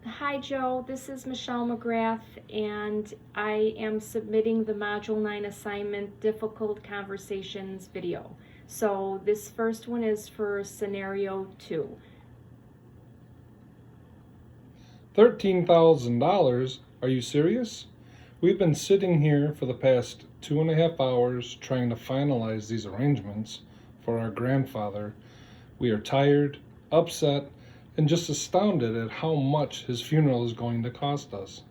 Hi Joe, this is Michelle McGrath and I am submitting the Module 9 assignment Difficult Conversations video. So this first one is for Scenario 2. $13,000? Are you serious? We've been sitting here for the past 2.5 hours trying to finalize these arrangements for our grandfather. We are tired, upset, and just astounded at how much his funeral is going to cost us.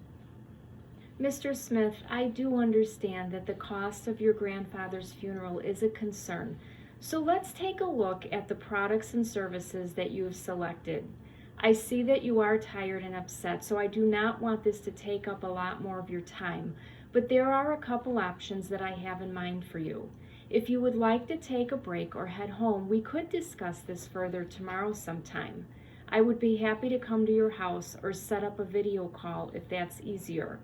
Mr. Smith, I do understand that the cost of your grandfather's funeral is a concern. So let's take a look at the products and services that you have selected. I see that you are tired and upset, so I do not want this to take up a lot more of your time, but there are a couple options that I have in mind for you. If you would like to take a break or head home, we could discuss this further tomorrow sometime. I would be happy to come to your house or set up a video call if that's easier.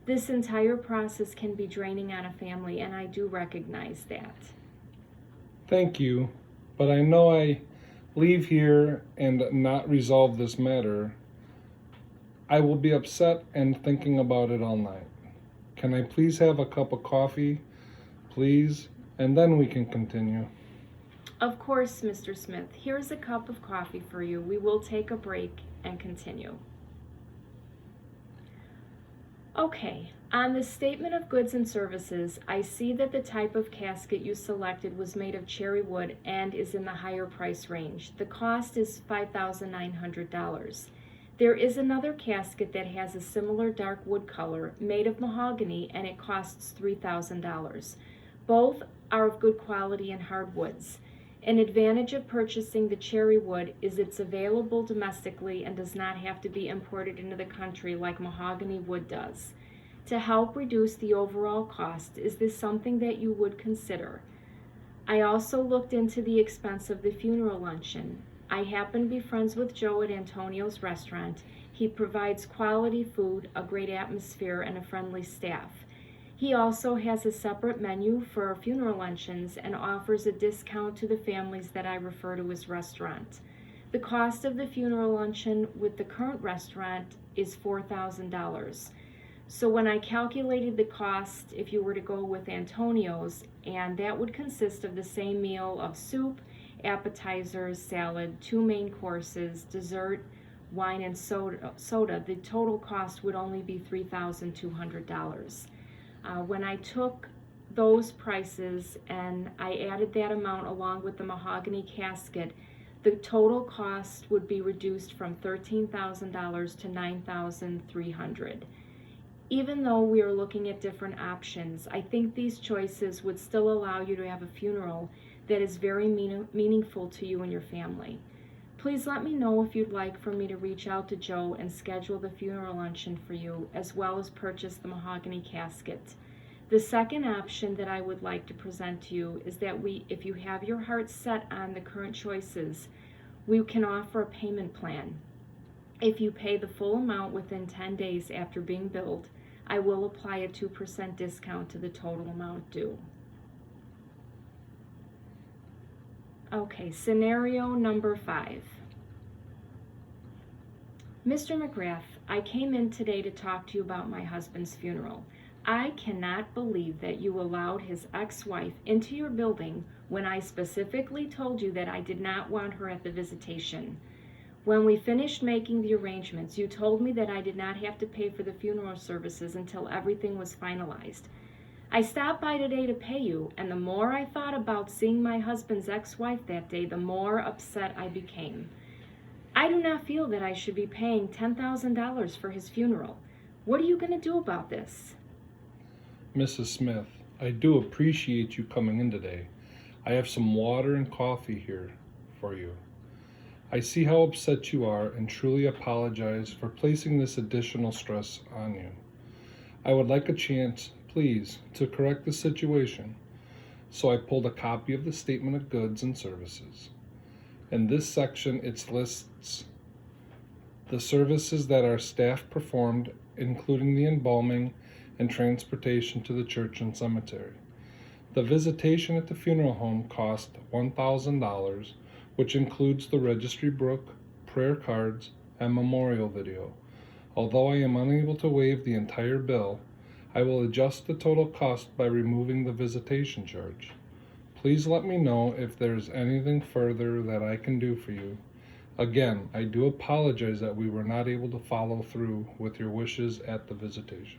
This entire process can be draining on a family, and I do recognize that. Thank you, but I know I leave here and not resolve this matter, I will be upset and thinking about it all night. Can I please have a cup of coffee, please? And then we can continue. Of course, Mr. Smith. Here's a cup of coffee for you. We will take a break and continue. Okay, on the statement of goods and services, I see that the type of casket you selected was made of cherry wood and is in the higher price range. The cost is $5,900. There is another casket that has a similar dark wood color, made of mahogany, and it costs $3,000. Both are of good quality and hardwoods. An advantage of purchasing the cherry wood is it's available domestically and does not have to be imported into the country like mahogany wood does. To help reduce the overall cost, is this something that you would consider? I also looked into the expense of the funeral luncheon. I happen to be friends with Joe at Antonio's restaurant. He provides quality food, a great atmosphere, and a friendly staff. He also has a separate menu for funeral luncheons and offers a discount to the families that I refer to as restaurant. The cost of the funeral luncheon with the current restaurant is $4,000. So when I calculated the cost, if you were to go with Antonio's, and that would consist of the same meal of soup, appetizers, salad, 2 main courses, dessert, wine, and soda, the total cost would only be $3,200. When I took those prices and I added that amount along with the mahogany casket, the total cost would be reduced from $13,000 to $9,300. Even though we are looking at different options, I think these choices would still allow you to have a funeral that is very meaningful to you and your family. Please let me know if you'd like for me to reach out to Joe and schedule the funeral luncheon for you, as well as purchase the mahogany casket. The second option that I would like to present to you is that if you have your heart set on the current choices, we can offer a payment plan. If you pay the full amount within 10 days after being billed, I will apply a 2% discount to the total amount due. Okay, scenario number 5. Mr. McGrath, I came in today to talk to you about my husband's funeral. I cannot believe that you allowed his ex-wife into your building when I specifically told you that I did not want her at the visitation. When we finished making the arrangements, you told me that I did not have to pay for the funeral services until everything was finalized. I stopped by today to pay you, and the more I thought about seeing my husband's ex-wife that day, the more upset I became. I do not feel that I should be paying $10,000 for his funeral. What are you going to do about this? Mrs. Smith, I do appreciate you coming in today. I have some water and coffee here for you. I see how upset you are and truly apologize for placing this additional stress on you. I would like a chance, please, to correct the situation. So I pulled a copy of the Statement of Goods and Services. In this section, it lists the services that our staff performed, including the embalming and transportation to the church and cemetery. The visitation at the funeral home cost $1,000, which includes the registry book, prayer cards, and memorial video. Although I am unable to waive the entire bill, I will adjust the total cost by removing the visitation charge. Please let me know if there is anything further that I can do for you. Again, I do apologize that we were not able to follow through with your wishes at the visitation.